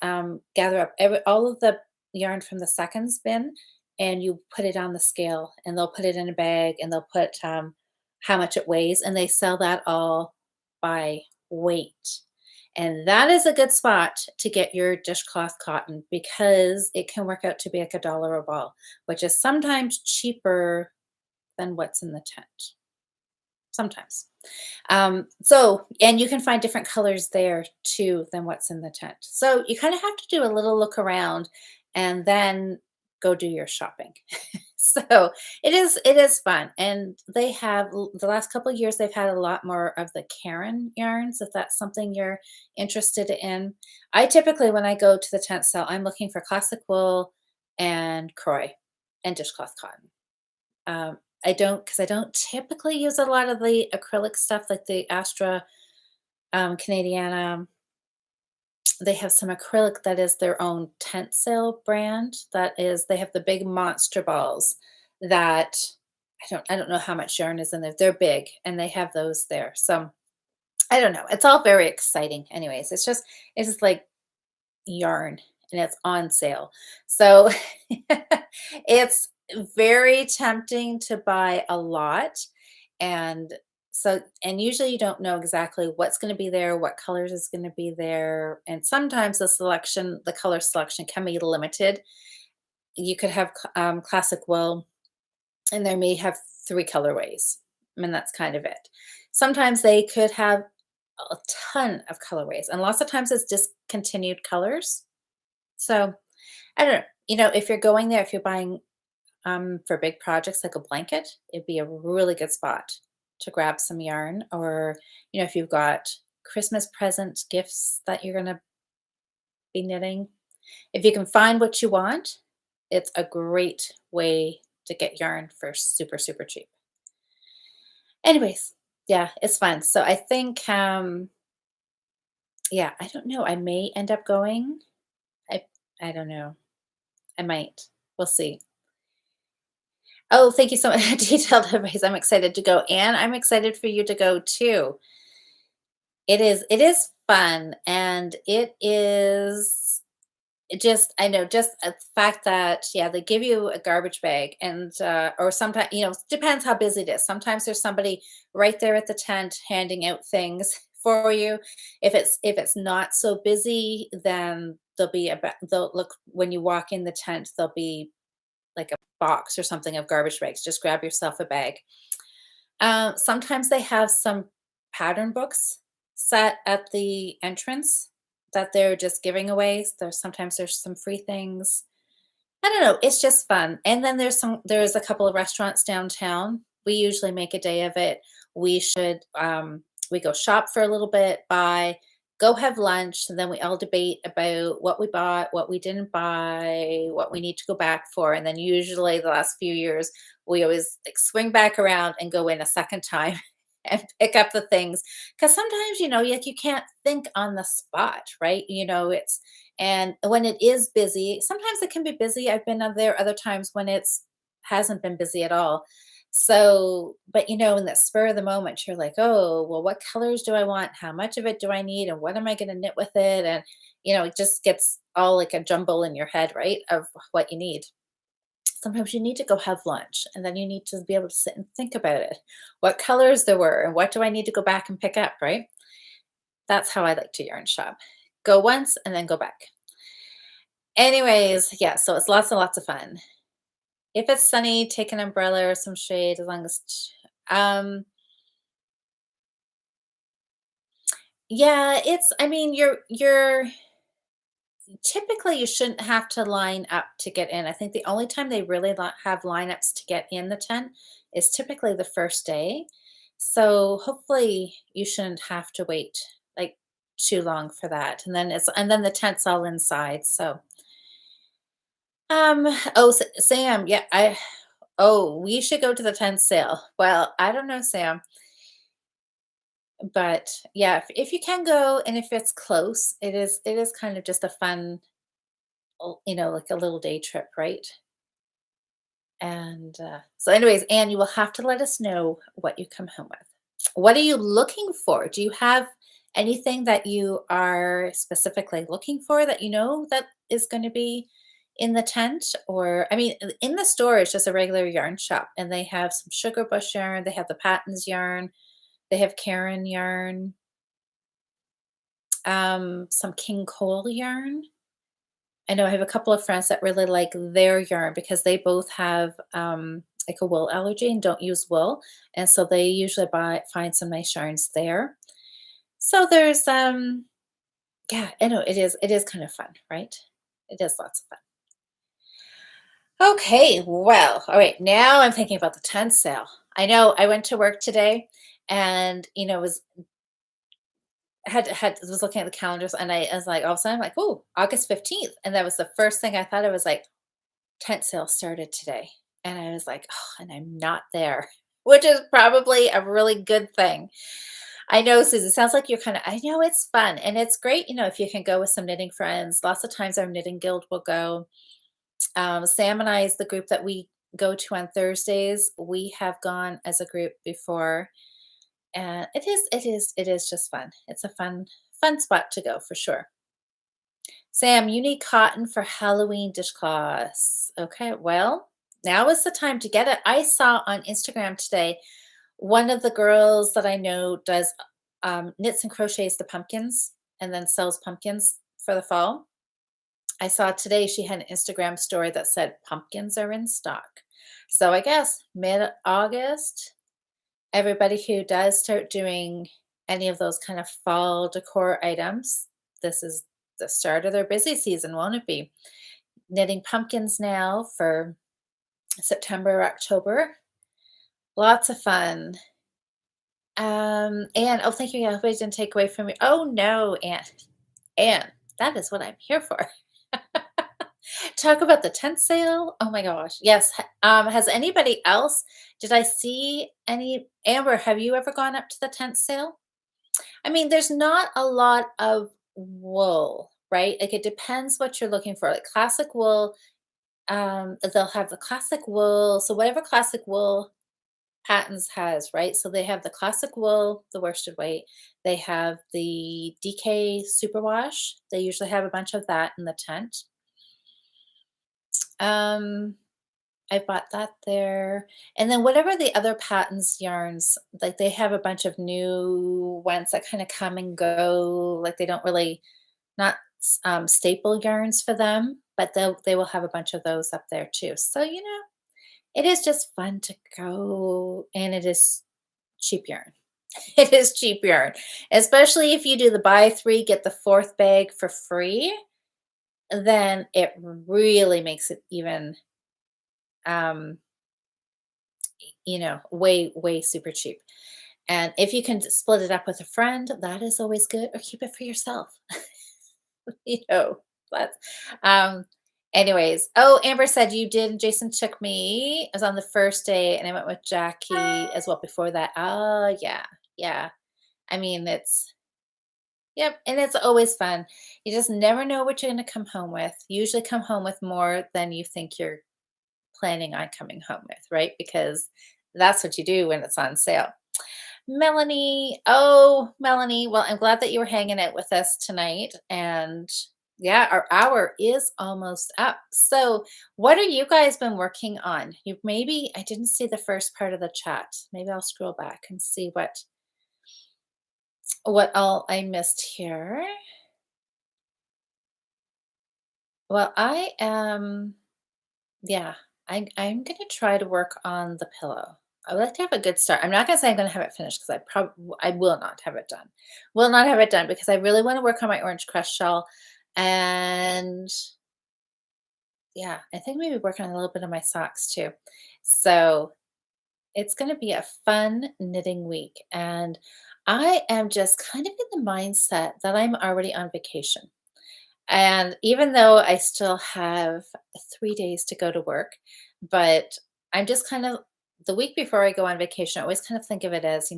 gather up all of the yarn from the seconds bin, and you put it on the scale, and they'll put it in a bag, and they'll put how much it weighs, and they sell that all by weight. And that is a good spot to get your dishcloth cotton because it can work out to be like $1 a ball, which is sometimes cheaper than what's in the tent. Sometimes. And you can find different colors there too than what's in the tent. So you kind of have to do a little look around and then go do your shopping. So it is fun. And they have the last couple of years they've had a lot more of the Karen yarns, if that's something you're interested in. I typically when I go to the tent sale, I'm looking for classic wool and croy and dishcloth cotton. I don't typically use a lot of the acrylic stuff like the Astra Canadiana. They have some acrylic that is their own tent sale brand. That is, they have the big monster balls that I don't know how much yarn is in there. They're big and they have those there. So I don't know. It's all very exciting. Anyways, it's just like yarn and it's on sale. So it's very tempting to buy a lot. And usually you don't know exactly what's going to be there, what colors is going to be there. And sometimes the color selection can be limited. You could have classic wool and they may have three colorways. I mean, that's kind of it. Sometimes they could have a ton of colorways, and lots of times it's discontinued colors. So I don't know. If you're going there, if you're buying for big projects like a blanket, it'd be a really good spot to grab some yarn. Or, if you've got Christmas present gifts that you're going to be knitting, if you can find what you want, it's a great way to get yarn for super, super cheap. Anyways, yeah, it's fun. So I think, yeah, I don't know. I may end up going. I, I don't know. I might. We'll see. Oh, thank you so much. Detailed advice. I'm excited to go, and I'm excited for you to go too. It is fun, and I know just the fact that, yeah, they give you a garbage bag, and or sometimes, depends how busy it is. Sometimes there's somebody right there at the tent handing out things for you. If it's not so busy, then they'll look when you walk in the tent, there'll be like a box or something of garbage bags. Just grab yourself a bag. Sometimes they have some pattern books set at the entrance that they're just giving away. There's some free things. I don't know. It's just fun. And then there's a couple of restaurants downtown. We usually make a day of it. We go shop for a little bit, go have lunch, and then we all debate about what we bought, what we didn't buy, what we need to go back for. And then usually the last few years, we always like swing back around and go in a second time and pick up the things. Because sometimes, like you can't think on the spot, right? And when it is busy, sometimes it can be busy. I've been out there other times when it's hasn't been busy at all. So, but in that spur of the moment, you're like, oh, well, what colors do I want? How much of it do I need? And what am I going to knit with it? And, it just gets all like a jumble in your head, right? Of what you need. Sometimes you need to go have lunch and then you need to be able to sit and think about it. What colors there were and what do I need to go back and pick up, right? That's how I like to yarn shop. Go once and then go back. Anyways, yeah, so it's lots and lots of fun. If it's sunny, take an umbrella or some shade as long as yeah, I mean, you're typically you shouldn't have to line up to get in. I think the only time they really have lineups to get in the tent is typically the first day. So hopefully you shouldn't have to wait like too long for that. And then the tent's all inside. So oh, Sam, yeah, Oh, we should go to the tent sale. Well, I don't know, Sam, but yeah, if you can go and if it's close, it is kind of just a fun, like a little day trip, right? And so, anyways, Anne, you will have to let us know what you come home with. What are you looking for? Do you have anything that you are specifically looking for that you know that is going to be in the tent? Or, I mean, in the store, it's just a regular yarn shop, and they have some sugar bush yarn, they have the Patton's yarn, they have Karen yarn, some King Cole yarn. I know I have a couple of friends that really like their yarn because they both have like a wool allergy and don't use wool, and so they usually find some nice yarns there. So there's yeah, I know it is kind of fun, right? It is lots of fun. Okay, well, all right. Now I'm thinking about the tent sale. I know I went to work today, and was had was looking at the calendars, and I was like, all of a sudden, I'm like, oh, August 15th, and that was the first thing I thought. I was like, tent sale started today. And I was like, oh, and I'm not there, which is probably a really good thing. I know, Susan, it sounds like you're kind of, I know it's fun and it's great, if you can go with some knitting friends. Lots of times our knitting guild will go. Sam and I is the group that we go to on Thursdays. We have gone as a group before, and it is just fun. It's a fun spot to go for sure. Sam, you need cotton for Halloween dishcloths. Okay, well, now is the time to get it. I saw on Instagram today one of the girls that I know does knits and crochets the pumpkins and then sells pumpkins for the fall. I saw today she had an Instagram story that said pumpkins are in stock. So I guess mid August, everybody who does start doing any of those kind of fall decor items, this is the start of their busy season, won't it be? Knitting pumpkins now for September, October. Lots of fun. And oh, thank you. Yeah, I hope I didn't take away from you. Oh no, Anne, that is what I'm here for. Talk about the tent sale. Oh my gosh. Yes. Has anybody else? Did I see any Amber, have you ever gone up to the tent sale? I mean, there's not a lot of wool, right? Like it depends what you're looking for. Like classic wool, they'll have the classic wool. So whatever classic wool Patton's has, right? So they have the classic wool, the worsted weight. They have the DK superwash. They usually have a bunch of that in the tent. Um, I bought that there. And then whatever the other Patton's yarns, like they have a bunch of new ones that kind of come and go. Like they don't really not staple yarns for them, but they will have a bunch of those up there too. So it is just fun to go, and it is cheap yarn. It is cheap yarn, especially if you do the buy three get the fourth bag for free. Then it really makes it even, um, way super cheap. And if you can split it up with a friend, that is always good, or keep it for yourself. you know, that's um anyways. Oh, Amber said you did and Jason took me. I was on the first day and I went with Jackie as well before that. Oh yeah, yeah. I mean yep, and it's always fun. You just never know what you're gonna come home with. You usually come home with more than you think you're planning on coming home with, right? Because that's what you do when it's on sale. Melanie, oh, Melanie, well, I'm glad that you were hanging out with us tonight. And yeah, our hour is almost up. So, what are you guys been working on? You maybe I didn't see the first part of the chat. Maybe I'll scroll back and see what all I missed here. Well, I am yeah, I'm gonna try to work on the pillow. I would like to have a good start. I'm not gonna say I'm gonna have it finished because I will not have it done. Will not have it done because I really want to work on my orange crush shawl, and yeah, I think maybe work on a little bit of my socks too. So it's gonna be a fun knitting week, and I am just kind of in the mindset that I'm already on vacation. And even though I still have 3 days to go to work, but I'm just kind of the week before I go on vacation, I always kind of think of it as, I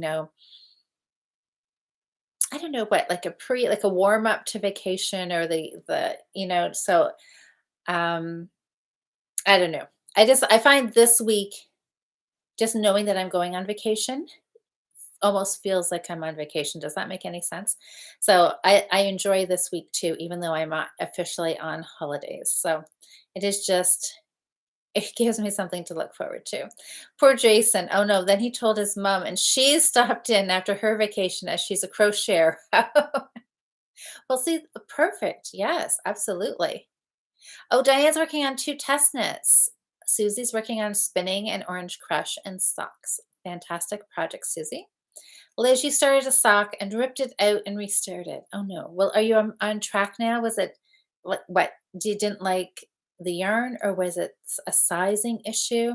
don't know what, like like a warm up to vacation or so um I don't know. I find this week just knowing that I'm going on vacation almost feels like I'm on vacation. Does that make any sense? So I enjoy this week too, even though I'm not officially on holidays. So it is just it gives me something to look forward to. Poor Jason. Oh no, then he told his mom and she stopped in after her vacation as she's a crocheter. Well, see, perfect. Yes, absolutely. Oh, Diane's working on 2 test knits. Susie's working on spinning and orange crush and socks. Fantastic project, Susie. Liz, you started a sock and ripped it out and restarted. Oh no. Well, are you on track now? Was it what? You didn't like the yarn or was it a sizing issue?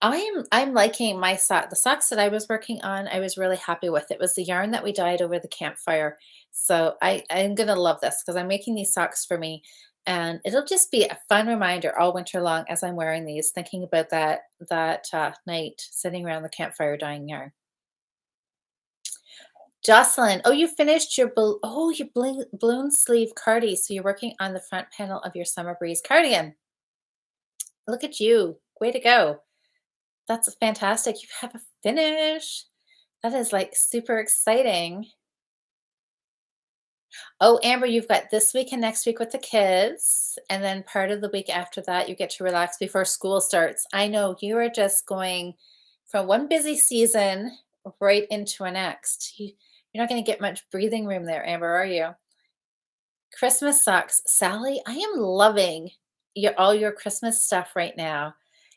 I'm liking my sock. The socks that I was working on, I was really happy with. It was the yarn that we dyed over the campfire. So I'm gonna love this because I'm making these socks for me. And it'll just be a fun reminder all winter long as I'm wearing these, thinking about that night sitting around the campfire dyeing yarn. Jocelyn, oh, you finished your balloon sleeve cardi. So you're working on the front panel of your summer breeze cardigan. Look at you. Way to go. That's fantastic. You have a finish. That is like super exciting. Oh, Amber, you've got this week and next week with the kids. And then part of the week after that, you get to relax before school starts. I know you are just going from one busy season right into a next. You're not going to get much breathing room there, Amber, are you? Christmas socks. Sally, I am loving all your Christmas stuff right now.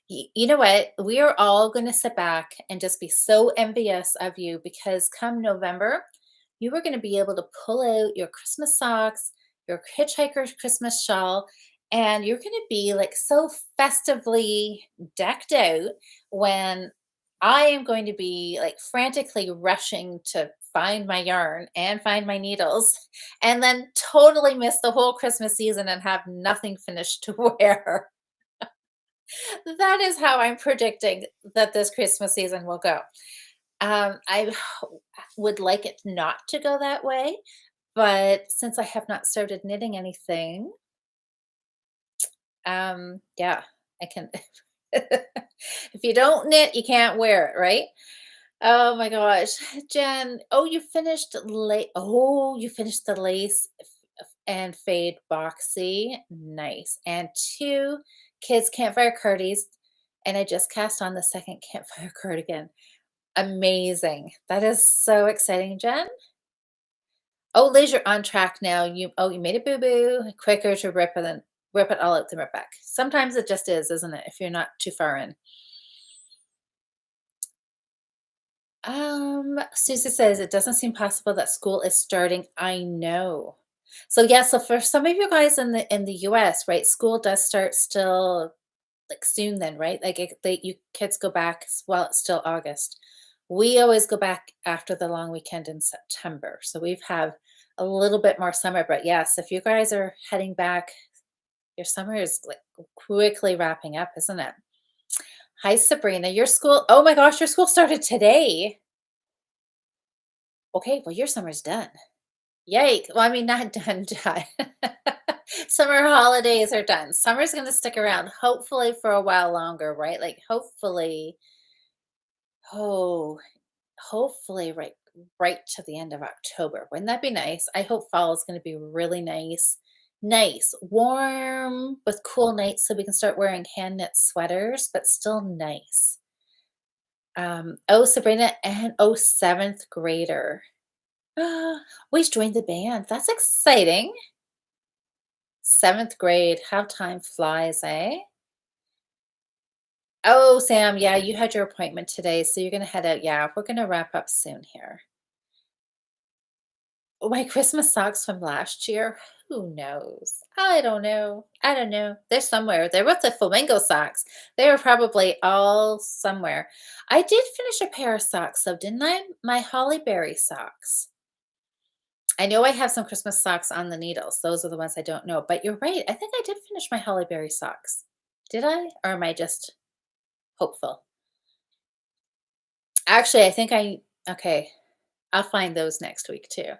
You know what? We are all going to sit back and just be so envious of you because come November, you are going to be able to pull out your Christmas socks, your hitchhiker's Christmas shawl, and you're going to be like so festively decked out when I am going to be like frantically rushing to find my yarn and find my needles and then totally miss the whole Christmas season and have nothing finished to wear. That is how I'm predicting that this Christmas season will go. Would like it not to go that way, but since I have not started knitting anything, yeah, I can. If you don't knit, you can't wear it, right? Oh my gosh, Jen. Oh, you finished late. Oh, you finished the lace and fade boxy. Nice. And 2 kids campfire cardies. And I just cast on the second campfire cardigan. Amazing. That is so exciting, Jen. Oh, Liz, you're on track now. You made a boo-boo. Quicker to rip it than rip it all out than rip back. Sometimes it just is, isn't it? If you're not too far in. Susie says it doesn't seem possible that school is starting. I know. So yeah, so for some of you guys in the US, right, school does start still like soon then, right? Like you kids go back while it's still August. We always go back after the long weekend in September. So we've have a little bit more summer, but yes, if you guys are heading back, your summer is like quickly wrapping up, isn't it? Hi, Sabrina. Your school, oh my gosh, your school started today. Okay, well, your summer's done. Yike. Well, I mean, not done, done. Summer holidays are done. Summer's going to stick around, hopefully for a while longer, right? Like, hopefully, oh, hopefully, right to the end of October. Wouldn't that be nice? I hope fall is going to be really nice. Nice, warm with cool nights so we can start wearing hand knit sweaters, but still nice. Oh, Sabrina, and oh, seventh grader. We joined the band. That's exciting. 7th grade. How time flies, eh? Oh, Sam, yeah, you had your appointment today, so you're gonna head out. Yeah, we're gonna wrap up soon here. Oh, my Christmas socks from last year? Who knows? I don't know. I don't know. They're somewhere. They're with the flamingo socks. They are probably all somewhere. I did finish a pair of socks though, didn't I? My holly berry socks. I know I have some Christmas socks on the needles. Those are the ones I don't know, but you're right. I think I did finish my holly berry socks. Did I? Or am I just hopeful? Actually, I think I okay, I'll find those next week too.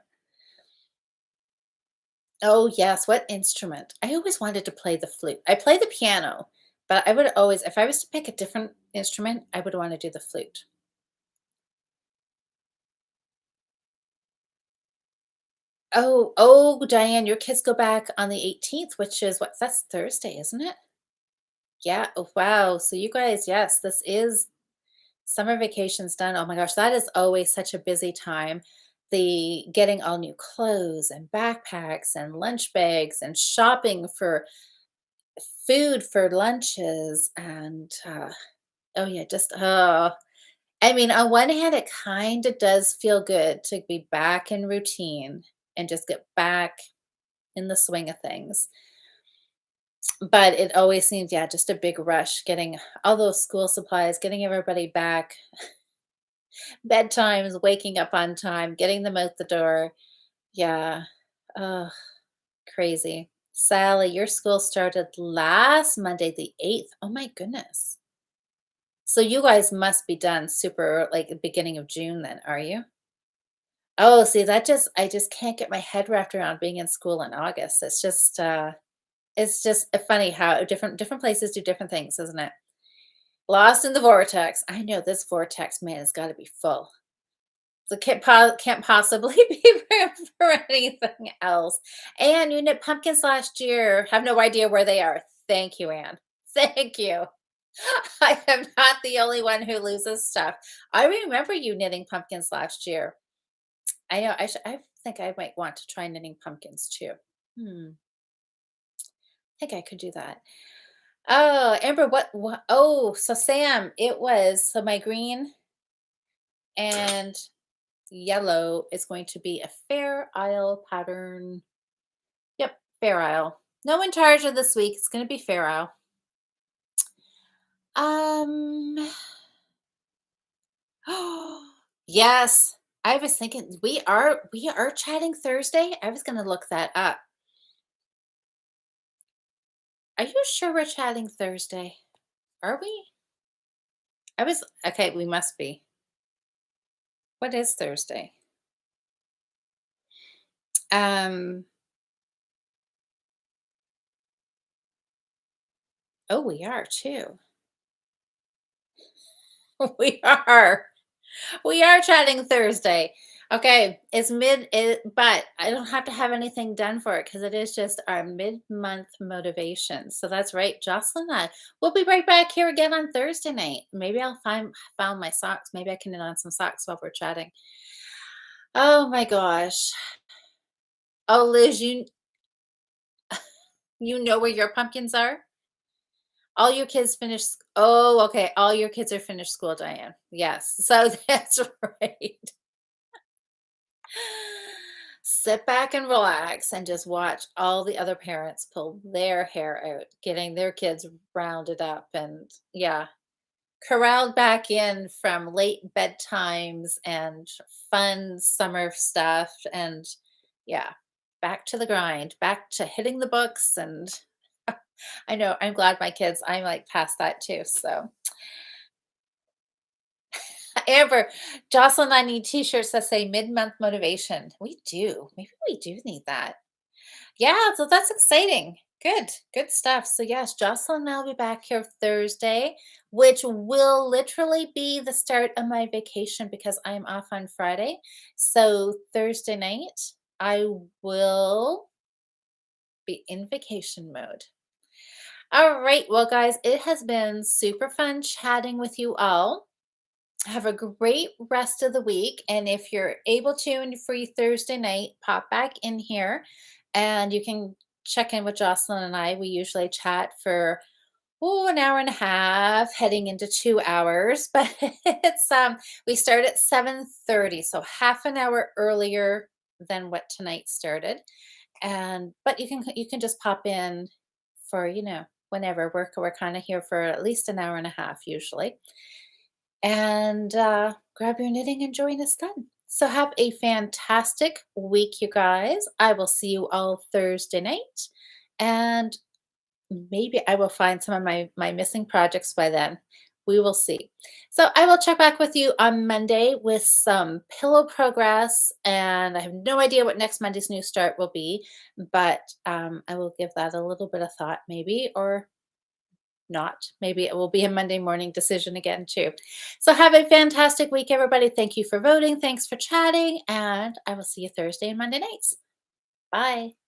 Oh, yes, what instrument? I always wanted to play the flute. I play the piano, but I would always if I was to pick a different instrument, I would wanna do the flute. Oh, Diane, your kids go back on the 18th, which is what? That's Thursday, isn't it? Yeah, oh, wow, so you guys yes, this is summer vacation's done. Oh my gosh, that is always such a busy time. The getting all new clothes and backpacks and lunch bags and shopping for food for lunches and oh yeah, just I mean, on one hand, it kind of does feel good to be back in routine and just get back in the swing of things. But it always seems, yeah, just a big rush getting all those school supplies, getting everybody back, bedtimes, waking up on time, getting them out the door. Yeah. Oh, crazy. Sally, your school started last Monday, the 8th. Oh my goodness. So you guys must be done super like the beginning of June then, are you? Oh, see, that just I just can't get my head wrapped around being in school in August. It's just funny how different places do different things, isn't it? Lost in the vortex. I know this vortex, man, has got to be full. So can't possibly be room for anything else. And you knit pumpkins last year. Have no idea where they are. Thank you, Anne. Thank you. I am not the only one who loses stuff. I remember you knitting pumpkins last year. I know. I think I might want to try knitting pumpkins too. I think I could do that. Oh, Amber, what? Oh, so Sam, it was so my green and yellow is going to be a Fair Isle pattern. Yep, Fair Isle. No Intarsia this week. It's going to be Fair Isle. Um. Yes, I was thinking we are chatting Thursday. I was going to look that up. Are you sure we're chatting Thursday? Are we? I was okay. We must be. What is Thursday? Um. Oh, we are too. We are. We are chatting Thursday. Okay, it's but I don't have to have anything done for it because it is just our mid-month motivation. So that's right, Jocelyn and I. We'll be right back here again on Thursday night. Maybe I'll found my socks. Maybe I can knit on some socks while we're chatting. Oh my gosh. Oh, Liz, you know where your pumpkins are? All your kids finished. Oh, okay. All your kids are finished school, Diane. Yes. So that's right. Sit back and relax and just watch all the other parents pull their hair out, getting their kids rounded up and yeah, corralled back in from late bedtimes and fun summer stuff and yeah, back to the grind, back to hitting the books and I know I'm glad my kids I'm like past that too. So Amber, Jocelyn and I need t-shirts that say mid-month motivation. We do. Maybe we do need that. Yeah, so that's exciting. Good, good stuff. So yes, Jocelyn and I will be back here Thursday, which will literally be the start of my vacation because I'm off on Friday. So Thursday night, I will be in vacation mode. All right, well, guys, it has been super fun chatting with you all. Have a great rest of the week. And if you're able to and free Thursday night, pop back in here and you can check in with Jocelyn and I. We usually chat for an hour and a half, heading into 2 hours. But it's we start at 7:30, so half an hour earlier than what tonight started. And but you can just pop in for, whenever. We're kind of here for at least an hour and a half usually and grab your knitting and join us then. So, have a fantastic week, you guys. I will see you all Thursday night. And maybe I will find some of my missing projects by then. We will see. So I will check back with you on Monday with some pillow progress, and I have no idea what next Monday's new start will be, but I will give that a little bit of thought, maybe, or not. Maybe it will be a Monday morning decision again, too. So have a fantastic week, everybody. Thank you for voting. Thanks for chatting, and I will see you Thursday and Monday nights. Bye.